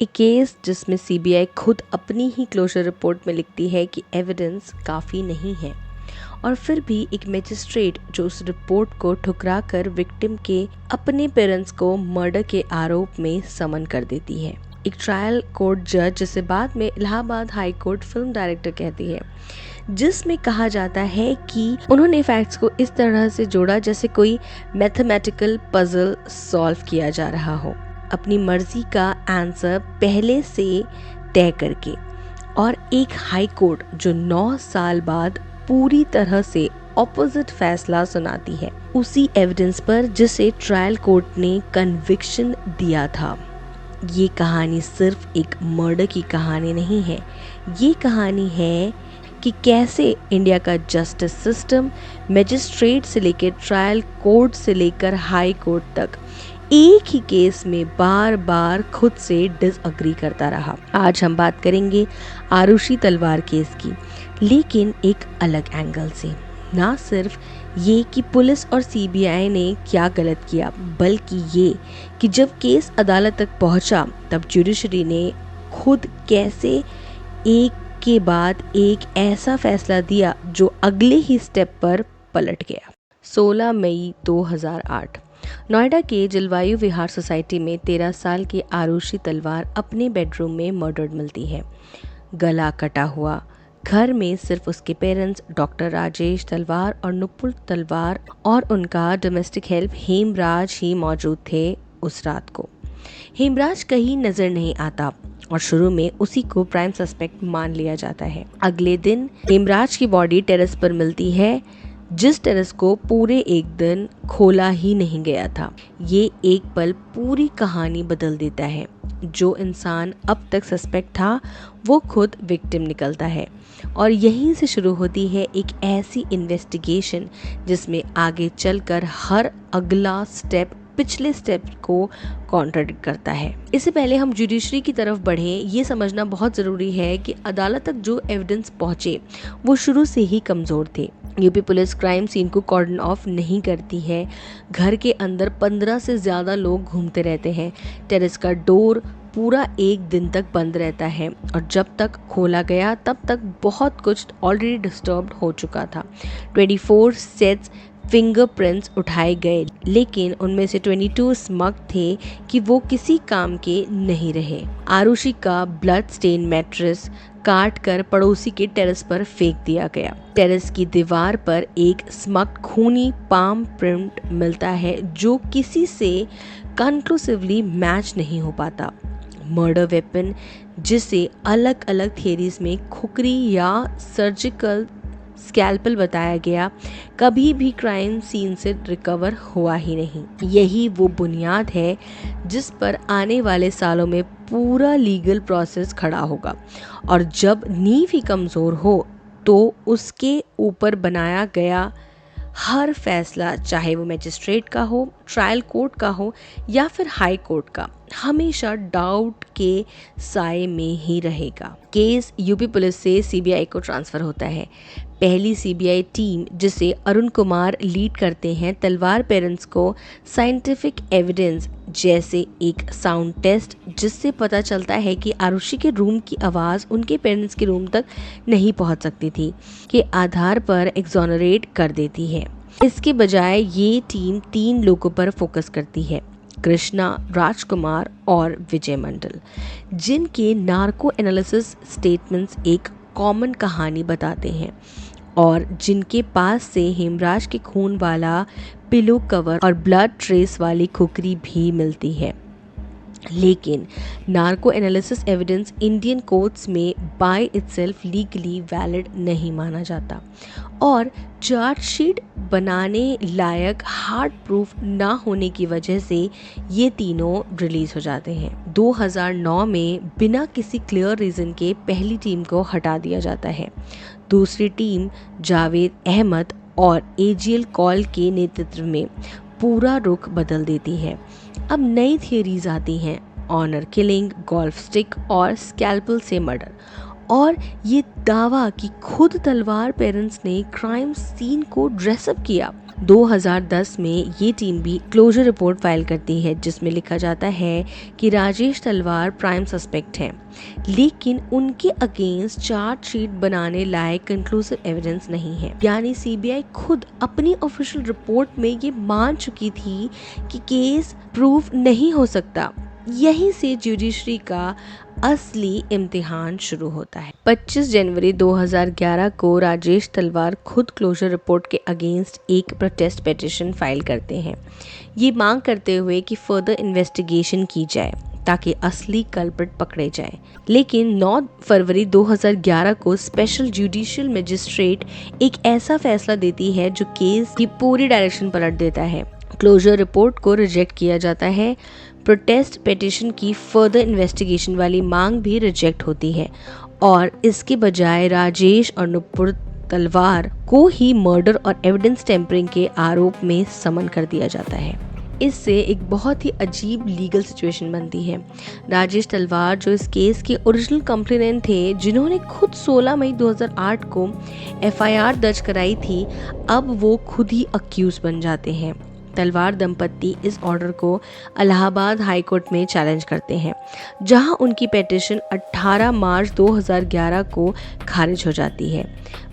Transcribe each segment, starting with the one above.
एक केस जिसमें सीबीआई खुद अपनी ही क्लोजर रिपोर्ट में लिखती है कि एविडेंस काफ़ी नहीं है, और फिर भी एक मैजिस्ट्रेट जो उस रिपोर्ट को ठुकरा कर विक्टिम के अपने पेरेंट्स को मर्डर के आरोप में समन कर देती है। एक ट्रायल कोर्ट जज, जिसे बाद में Allahabad high court film director कहती है, जिसमें कहा जाता है कि उन्होंने फैक्ट्स को इस तरह से जोड़ा जैसे कोई मैथमेटिकल पजल सॉल्व किया जा रहा हो, अपनी मर्जी का आंसर पहले से तय करके। और एक हाई कोर्ट जो 9 साल बाद पूरी तरह से ऑपोजिट फैसला सुनाती है उसी एविडेंस पर जिसे ट्रायल कोर्ट ने कन्विक्शन दिया था। ये कहानी सिर्फ एक मर्डर की कहानी नहीं है, ये कहानी है कि कैसे इंडिया का जस्टिस सिस्टम मैजिस्ट्रेट से लेकर ट्रायल कोर्ट से लेकर हाई कोर्ट तक एक ही केस में बार बार खुद से डिसएग्री करता रहा। आज हम बात करेंगे आरुषि तलवार केस की, लेकिन एक अलग एंगल से। ना सिर्फ ये कि पुलिस और सीबीआई ने क्या गलत किया, बल्कि ये कि जब केस अदालत तक पहुंचा तब जुडिशरी ने खुद कैसे एक के बाद एक ऐसा फैसला दिया जो अगले ही स्टेप पर पलट गया। 16 मई 2008 नोएडा के जलवायु विहार सोसाइटी में 13 साल की आरुषि तलवार अपने बेडरूम में मर्डर्ड मिलती है। गला कटा हुआ, घर में सिर्फ उसके पेरेंट्स डॉक्टर राजेश तलवार और नुपुर तलवार और उनका डोमेस्टिक हेल्प हेमराज ही मौजूद थे उस रात को। हेमराज कहीं नजर नहीं आता और शुरू में उसी को प्राइम सस्पेक्ट मान लिया जाता है। अगले दिन हेमराज की बॉडी टेरेस पर मिलती है, जिस टेरेस को पूरे एक दिन खोला ही नहीं गया था। ये एक पल पूरी कहानी बदल देता है। जो इंसान अब तक सस्पेक्ट था वो खुद विक्टिम निकलता है, और यहीं से शुरू होती है एक ऐसी इन्वेस्टिगेशन जिसमें आगे चलकर हर अगला स्टेप पिछले स्टेप को कॉन्ट्राडिक्ट करता है। इससे पहले हम जुडिशरी की तरफ बढ़ें, ये समझना बहुत ज़रूरी है कि अदालत तक जो एविडेंस पहुंचे वो शुरू से ही कमज़ोर थे। यूपी पुलिस क्राइम सीन को कॉर्डन ऑफ नहीं करती है। घर के अंदर 15 से ज़्यादा लोग घूमते रहते हैं। टेरेस का डोर पूरा एक दिन तक बंद रहता है, और जब तक खोला गया तब तक बहुत कुछ ऑलरेडी डिस्टर्ब्ड हो चुका था। 24 सेट्स फिंगरप्रिंट्स उठाए गए, लेकिन उनमें से 22 स्मग थे कि वो किसी काम के नहीं रहे। आरुषि का ब्लड स्टेन मैट्रेस काट कर पड़ोसी के टेरेस पर फेंक दिया गया। टेरेस की दीवार पर एक स्मग खूनी पाम प्रिंट मिलता है जो किसी से कंक्लूसिवली मैच नहीं हो पाता। मर्डर वेपन, जिसे अलग अलग थियरीज में खुकरी या सर्जिकल स्कैल्पल बताया गया, कभी भी क्राइम सीन से रिकवर हुआ ही नहीं। यही वो बुनियाद है जिस पर आने वाले सालों में पूरा लीगल प्रोसेस खड़ा होगा, और जब नींव ही कमज़ोर हो तो उसके ऊपर बनाया गया हर फैसला, चाहे वो मैजिस्ट्रेट का हो, ट्रायल कोर्ट का हो या फिर हाई कोर्ट का, हमेशा डाउट के साए में ही रहेगा। केस यूपी पुलिस से सीबीआई को ट्रांसफर होता है। पहली सीबीआई टीम, जिसे अरुण कुमार लीड करते हैं, तलवार पेरेंट्स को साइंटिफिक एविडेंस जैसे एक साउंड टेस्ट, जिससे पता चलता है कि आरुषि के रूम की आवाज़ उनके पेरेंट्स के रूम तक नहीं पहुंच सकती थी, के आधार पर एक्सोनरेट कर देती है। इसके बजाय ये टीम 3 लोगों पर फोकस करती है, कृष्णा, राजकुमार और विजय मंडल, जिनके नार्को एनालिसिस स्टेटमेंट्स एक कॉमन कहानी बताते हैं, और जिनके पास से हेमराज के खून वाला पिलो कवर और ब्लड ट्रेस वाली खुकरी भी मिलती है। लेकिन narco analysis evidence Indian courts में बाय इटसेल्फ लीगली वैलिड नहीं माना जाता, और चार्जशीट बनाने लायक हार्ड प्रूफ ना होने की वजह से ये तीनों रिलीज हो जाते हैं। 2009 में बिना किसी क्लियर रीजन के पहली टीम को हटा दिया जाता है। दूसरी टीम जावेद अहमद और एजीएल कॉल के नेतृत्व में पूरा रुख बदल देती है। अब नई थियरीज आती हैं, ऑनर किलिंग, गोल्फ स्टिक और स्कैल्पल से मर्डर, और ये दावा कि खुद तलवार पेरेंट्स ने क्राइम सीन को ड्रेसअप किया। 2010 में ये टीम भी क्लोजर रिपोर्ट फाइल करती है जिसमें लिखा जाता है कि राजेश तलवार प्राइम सस्पेक्ट हैं, लेकिन उनके अगेंस्ट चार्जशीट बनाने लायक कंक्लूसिव एविडेंस नहीं है। यानी सीबीआई खुद अपनी ऑफिशियल रिपोर्ट में ये मान चुकी थी कि केस प्रूव नहीं हो सकता। यहीं से जुडिशरी का असली इम्तिहान शुरू होता है। 25 जनवरी 2011 को राजेश तलवार खुद क्लोजर रिपोर्ट के अगेंस्ट एक प्रोटेस्ट पिटीशन फाइल करते हैं, ये मांग करते हुए कि फर्दर इन्वेस्टिगेशन की जाए ताकि असली कल्प्रिट पकड़े जाए। लेकिन 9 फरवरी 2011 को स्पेशल जुडिशियल मजिस्ट्रेट एक ऐसा फैसला देती है जो केस की पूरी डायरेक्शन पलट देता है। क्लोजर रिपोर्ट को रिजेक्ट किया जाता है। प्रोटेस्ट पिटीशन की फर्दर इन्वेस्टिगेशन वाली मांग भी रिजेक्ट होती है और इसके बजाय राजेश और नुपुर तलवार को ही मर्डर और एविडेंस टेम्परिंग के आरोप में समन कर दिया जाता है। इससे एक बहुत ही अजीब लीगल सिचुएशन बनती है। राजेश तलवार जो इस केस के ओरिजिनल कंप्लेनेंट थे, जिन्होंने खुद 16 मई 2008 को एफआईआर दर्ज कराई थी, अब वो खुद ही अक्यूज बन जाते हैं। तलवार दंपत्ति इस ऑर्डर को इलाहाबाद हाई कोर्ट में चैलेंज करते हैं, जहां उनकी पिटीशन 18 मार्च 2011 को खारिज हो जाती है।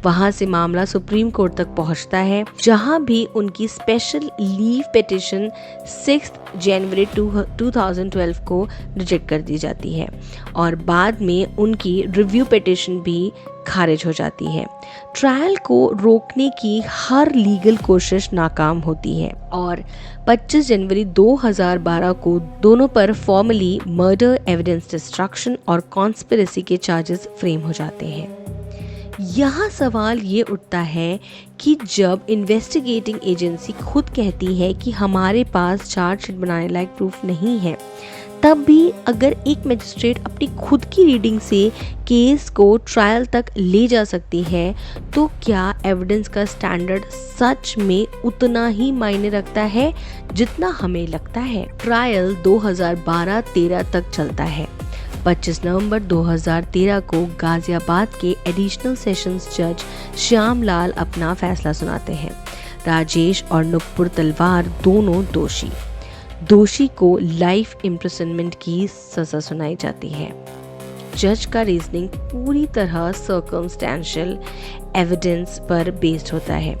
वहां से मामला सुप्रीम कोर्ट तक पहुंचता है, जहां भी उनकी स्पेशल लीव पिटीशन 6 जनवरी 2012 को रिजेक्ट कर दी जाती है और बाद में उनकी रिव्यू पिटीशन भी खारिज हो जाती है। ट्रायल को रोकने की हर लीगल कोशिश नाकाम होती है और 25 जनवरी 2012 को दोनों पर फॉर्मली मर्डर, एविडेंस डिस्ट्रक्शन और कॉन्स्पिरेसी के चार्जेस फ्रेम हो जाते हैं। यहाँ सवाल ये उठता है कि जब इन्वेस्टिगेटिंग एजेंसी खुद कहती है कि हमारे पास चार्जशीट बनाने लायक प्रूफ नहीं है, तब भी अगर एक मजिस्ट्रेट अपनी खुद की रीडिंग से केस को ट्रायल तक ले जा सकती है, तो क्या एविडेंस का स्टैंडर्ड सच में उतना ही मायने रखता है जितना हमें लगता है? ट्रायल 2012-13 तक चलता है। 25 नवंबर 2013 को गाजियाबाद के एडिशनल सेशंस जज श्यामलाल अपना फैसला सुनाते हैं। राजेश और नुपुर तलवार दोनों दोषी को लाइफ इम्प्रिजनमेंट की सजा सुनाई जाती है। जज का रीजनिंग पूरी तरह सर्कमस्टेंशियल एविडेंस पर बेस्ड होता है,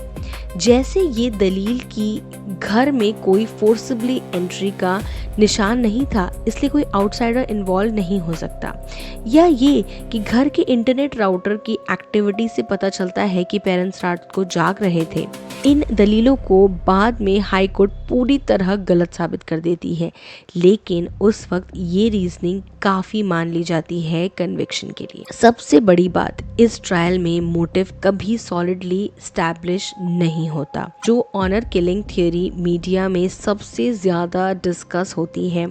जैसे ये दलील कि घर में कोई फोर्सिबली एंट्री का निशान नहीं था, इसलिए कोई आउटसाइडर इन्वॉल्व नहीं हो सकता, या ये कि घर के इंटरनेट राउटर की एक्टिविटी से पता चलता है कि पेरेंट्स रात को जाग रहे थे। इन दलीलों को बाद में हाई कोर्ट पूरी तरह गलत साबित कर देती है, लेकिन उस वक्त ये रीजनिंग काफी मान ली जाती है कन्विक्शन के लिए। सबसे बड़ी बात, इस ट्रायल में मोटिव कभी सॉलिडली स्टैब्लिश नहीं होता। जो ऑनर किलिंग थ्योरी मीडिया में सबसे ज्यादा डिस्कस होती है,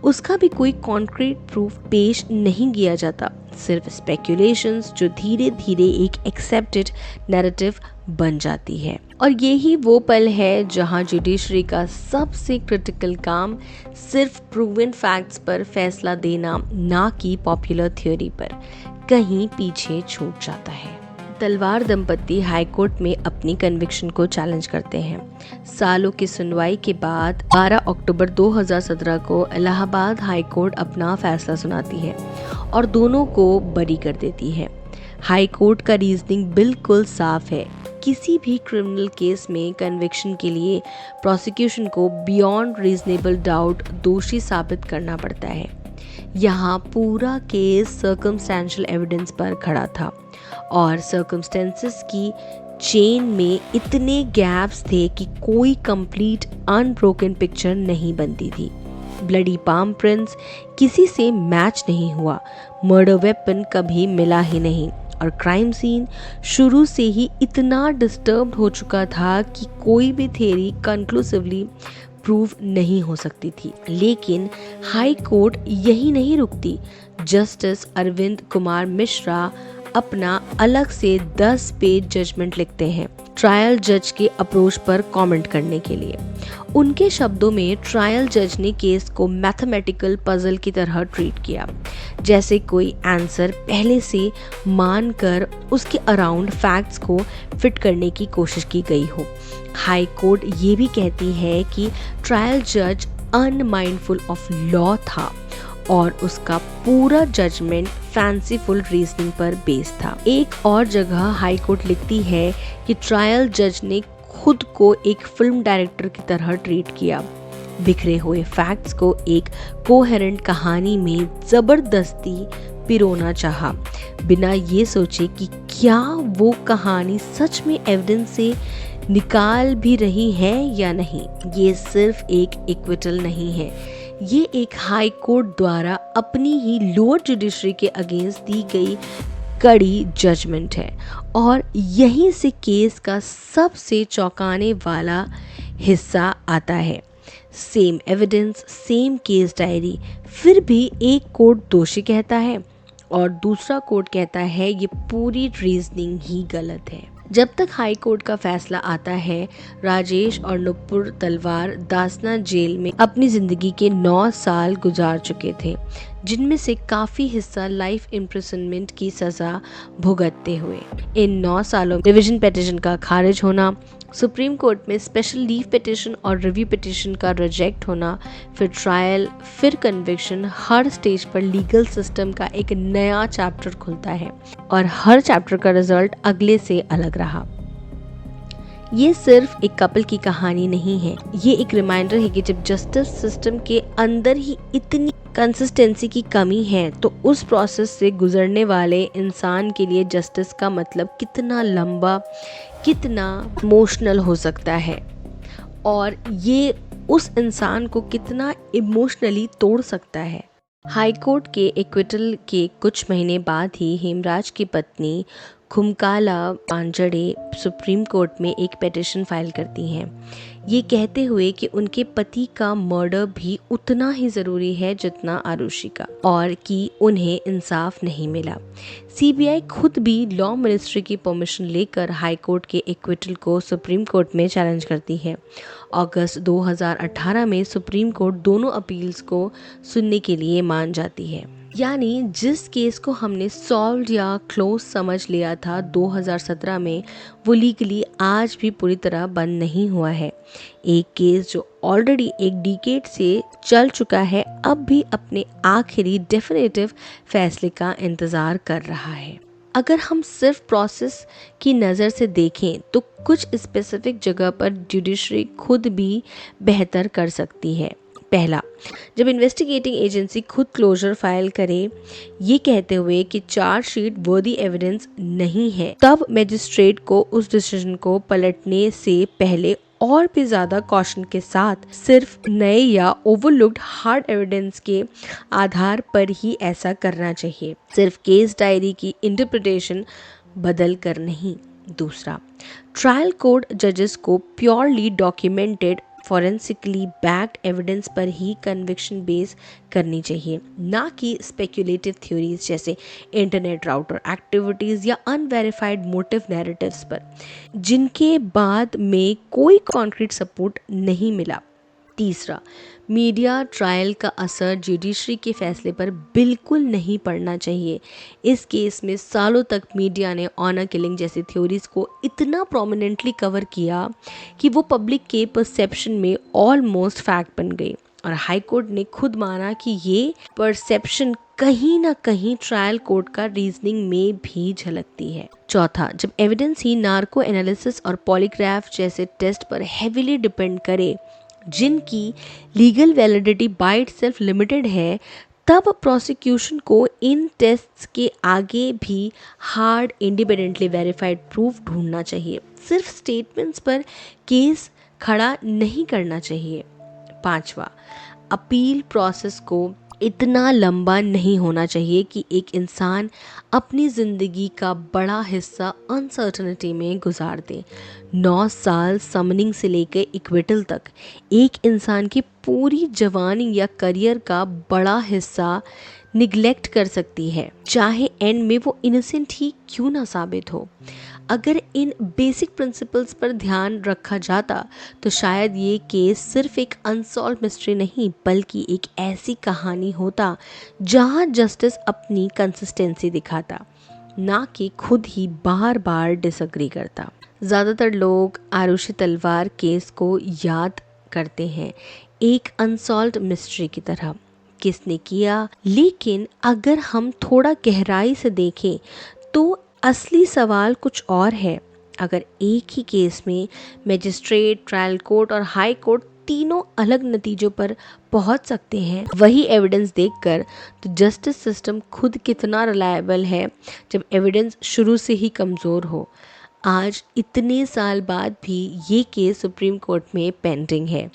उसका भी कोई कॉन्क्रीट प्रूफ पेश नहीं किया जाता, सिर्फ स्पेक्यूलेशंस जो धीरे धीरे एक एक्सेप्टेड नैरेटिव बन जाती है। और यही वो पल है जहां जुडिशरी का सबसे क्रिटिकल काम सिर्फ प्रूवन फैक्ट्स पर फैसला देना, ना कि पॉपुलर थ्योरी पर, कहीं पीछे छूट जाता है। तलवार दंपत्ति हाई कोर्ट में अपनी कन्विक्शन को चैलेंज करते हैं। सालों की सुनवाई के बाद 12 अक्टूबर 2017 को इलाहाबाद हाई कोर्ट अपना फैसला सुनाती है और दोनों को बरी कर देती है। हाई कोर्ट का रीजनिंग बिल्कुल साफ है। किसी भी क्रिमिनल केस में कन्विक्शन के लिए प्रोसिक्यूशन को बियॉन्ड रीजनेबल डाउट दोषी साबित करना पड़ता है। यहाँ पूरा केस सर्कमस्टेंशियल एविडेंस पर खड़ा था और सर्कमस्टेंसेस की चेन में इतने गैप्स थे कि कोई कंप्लीट अनब्रोकन पिक्चर नहीं बनती थी। ब्लडी पाम प्रिंट्स किसी से मैच नहीं हुआ, मर्डर वेपन कभी मिला ही नहीं और क्राइम सीन शुरू से ही इतना डिस्टर्ब्ड हो चुका था कि कोई भी थ्योरी कंक्लूसिवली प्रूव नहीं हो सकती थी। लेकिन हाई कोर्ट यही नहीं रुकती। जस्टिस अरविंद कुमार मिश्रा अपना अलग से 10 पेज जजमेंट लिखते हैं। ट्रायल जज के अप्रोच पर कमेंट करने के लिए। उनके शब्दों में ट्रायल जज ने केस को मैथमेटिकल पजल की तरह ट्रीट किया, जैसे कोई आंसर पहले से मानकर उसके अराउंड फैक्ट्स को फिट करने की कोशिश की गई हो। हाई कोर्ट ये भी कहती है कि ट्रायल जज अनमाइंडफुल ऑफ लॉ था और उसका पूरा जजमेंट फैंसीफुल रीजनिंग पर बेस्ड था। एक और जगह हाई कोर्ट लिखती है कि ट्रायल जज ने खुद को एक फिल्म डायरेक्टर की तरह ट्रीट किया, बिखरे हुए फैक्ट्स को एक कोहेरेंट कहानी में जबरदस्ती पिरोना चाहा, बिना ये सोचे कि क्या वो कहानी सच में एविडेंस से निकाल भी रही है या नहीं। ये सिर्फ एक एक्विटल नहीं है, ये एक हाई कोर्ट द्वारा अपनी ही लोअर जुडिशरी के अगेंस्ट दी गई कड़ी जजमेंट है। और यहीं से केस का सबसे चौंकाने वाला हिस्सा आता है। Same evidence, same case diary, फिर भी एक कोर्ट दोषी कहता है और दूसरा कोर्ट कहता है ये पूरी रीजनिंग ही गलत है। जब तक हाई कोर्ट का फैसला आता है, राजेश और नुपुर तलवार दासना जेल में अपनी जिंदगी के 9 साल गुजार चुके थे, जिनमें से काफी हिस्सा लाइफ इम्प्रिजनमेंट की सजा भुगतते हुए। इन 9 सालों में रिवीजन पिटीशन का खारिज होना, सुप्रीम कोर्ट में स्पेशल लीव पिटीशन और रिव्यू पिटीशन का रिजेक्ट होना, फिर ट्रायल, फिर कन्विक्शन, हर स्टेज पर लीगल सिस्टम का एक नया चैप्टर खुलता है और हर चैप्टर का रिजल्ट अगले से अलग रहा। ये सिर्फ एक कपल की कहानी नहीं है, ये एक रिमाइंडर है कि जब जस्टिस सिस्टम के अंदर ही इतनी कंसिस्टेंसी की कमी है, तो उस प्रोसेस से गुजरने वाले इंसान के लिए जस्टिस का मतलब कितना लंबा, कितना इमोशनल हो सकता है और ये उस इंसान को कितना इमोशनली तोड़ सकता है। हाई कोर्ट के एक्विटल के कुछ महीने बाद ही हेमराज की पत्नी खुमकाला पांजड़े सुप्रीम कोर्ट में एक पिटीशन फाइल करती हैं, ये कहते हुए कि उनके पति का मर्डर भी उतना ही ज़रूरी है जितना आरुषि का और कि उन्हें इंसाफ नहीं मिला। सीबीआई खुद भी लॉ मिनिस्ट्री की परमिशन लेकर हाई कोर्ट के एक्विटल को सुप्रीम कोर्ट में चैलेंज करती है। अगस्त 2018 में सुप्रीम कोर्ट दोनों अपील्स को सुनने के लिए मान जाती है। यानी जिस केस को हमने सॉल्व या क्लोज समझ लिया था 2017 में, वो लीगली आज भी पूरी तरह बंद नहीं हुआ है। एक केस जो ऑलरेडी एक डिकेड से चल चुका है, अब भी अपने आखिरी डेफिनेटिव फैसले का इंतजार कर रहा है। अगर हम सिर्फ प्रोसेस की नज़र से देखें तो कुछ स्पेसिफिक जगह पर जुडिशरी खुद भी बेहतर कर सकती है। पहला, जब इन्वेस्टिगेटिंग एजेंसी खुद क्लोजर फाइल करे ये कहते हुए कि चार्जशीट वर्दी एविडेंस नहीं है, तब मजिस्ट्रेट को उस डिसीजन को पलटने से पहले और भी ज्यादा कॉशन के साथ सिर्फ नए या ओवरलुक्ड हार्ड एविडेंस के आधार पर ही ऐसा करना चाहिए, सिर्फ केस डायरी की इंटरप्रिटेशन बदल कर नहीं। दूसरा, ट्रायल कोर्ट जजेस को प्योरली डॉक्यूमेंटेड फॉरेंसिकली बैक्ड एविडेंस पर ही कन्विक्शन बेस करनी चाहिए, ना कि स्पेक्युलेटिव थ्योरीज जैसे इंटरनेट राउटर एक्टिविटीज या अनवेरिफाइड मोटिव नैरेटिव्स पर, जिनके बाद में कोई कॉन्क्रीट सपोर्ट नहीं मिला। तीसरा, मीडिया ट्रायल का असर जुडिशरी के फैसले पर बिल्कुल नहीं पड़ना चाहिए। इस केस में सालों तक मीडिया ने ऑनर किलिंग जैसी थ्योरीज को इतना प्रोमिनेंटली कवर किया कि वो पब्लिक के परसेप्शन में ऑलमोस्ट फैक्ट बन गई और हाई कोर्ट ने खुद माना कि ये परसेप्शन कहीं ना कहीं ट्रायल कोर्ट का रीजनिंग में भी झलकती है। चौथा, जब एविडेंस ही नार्को एनालिसिस और पॉलीग्राफ जैसे टेस्ट पर हेविली डिपेंड करे, जिनकी legal validity by itself limited है, तब प्रोसिक्यूशन को इन टेस्ट्स के आगे भी हार्ड इंडिपेंडेंटली वेरीफाइड प्रूफ ढूंढना चाहिए, सिर्फ स्टेटमेंट्स पर केस खड़ा नहीं करना चाहिए। पांचवा, अपील प्रोसेस को इतना लंबा नहीं होना चाहिए कि एक इंसान अपनी ज़िंदगी का बड़ा हिस्सा अनसर्टनिटी में गुजार दे। 9 साल समनिंग से लेकर इक्विटल तक एक इंसान की पूरी जवानी या करियर का बड़ा हिस्सा निगलेक्ट कर सकती है, चाहे एंड में वो इनोसेंट ही क्यों ना साबित हो। अगर इन बेसिक प्रिंसिपल्स पर ध्यान रखा जाता तो शायद ये केस सिर्फ एक अनसॉल्व मिस्ट्री नहीं बल्कि एक ऐसी कहानी होता जहां जस्टिस अपनी कंसिस्टेंसी दिखाता, ना कि खुद ही बार बार डिसएग्री करता। ज़्यादातर लोग आरुषि तलवार केस को याद करते हैं एक अनसॉल्व्ड मिस्ट्री की तरह, किसने किया। लेकिन अगर हम थोड़ा गहराई से देखें तो असली सवाल कुछ और है। अगर एक ही केस में मजिस्ट्रेट, ट्रायल कोर्ट और हाई कोर्ट तीनों अलग नतीजों पर पहुंच सकते हैं वही एविडेंस देखकर, तो जस्टिस सिस्टम खुद कितना रिलायबल है जब एविडेंस शुरू से ही कमज़ोर हो। आज इतने साल बाद भी ये केस सुप्रीम कोर्ट में पेंडिंग है,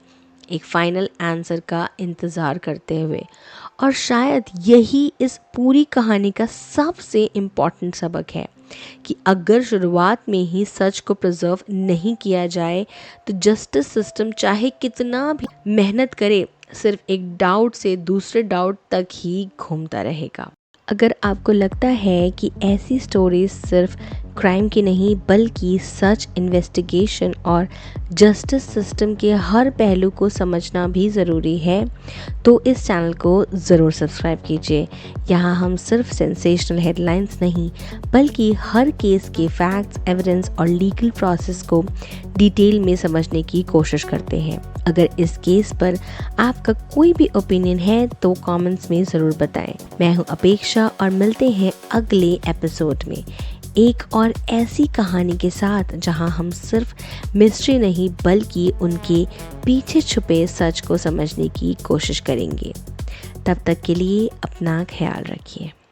एक फाइनल आंसर का इंतज़ार करते हुए। और शायद यही इस पूरी कहानी का सबसे इम्पॉर्टेंट सबक है कि अगर शुरुआत में ही सच को प्रिजर्व नहीं किया जाए तो जस्टिस सिस्टम चाहे कितना भी मेहनत करे, सिर्फ एक डाउट से दूसरे डाउट तक ही घूमता रहेगा। अगर आपको लगता है कि ऐसी स्टोरीज सिर्फ क्राइम की नहीं बल्कि सच, इन्वेस्टिगेशन और जस्टिस सिस्टम के हर पहलू को समझना भी ज़रूरी है, तो इस चैनल को ज़रूर सब्सक्राइब कीजिए। यहाँ हम सिर्फ सेंसेशनल हेडलाइंस नहीं बल्कि हर केस के फैक्ट्स, एविडेंस और लीगल प्रोसेस को डिटेल में समझने की कोशिश करते हैं। अगर इस केस पर आपका कोई भी ओपिनियन है तो कमेंट्स में ज़रूर बताएं। मैं हूँ अपेक्षा और मिलते हैं अगले एपिसोड में एक और ऐसी कहानी के साथ जहां हम सिर्फ मिस्ट्री नहीं बल्कि उनके पीछे छुपे सच को समझने की कोशिश करेंगे। तब तक के लिए अपना ख्याल रखिए।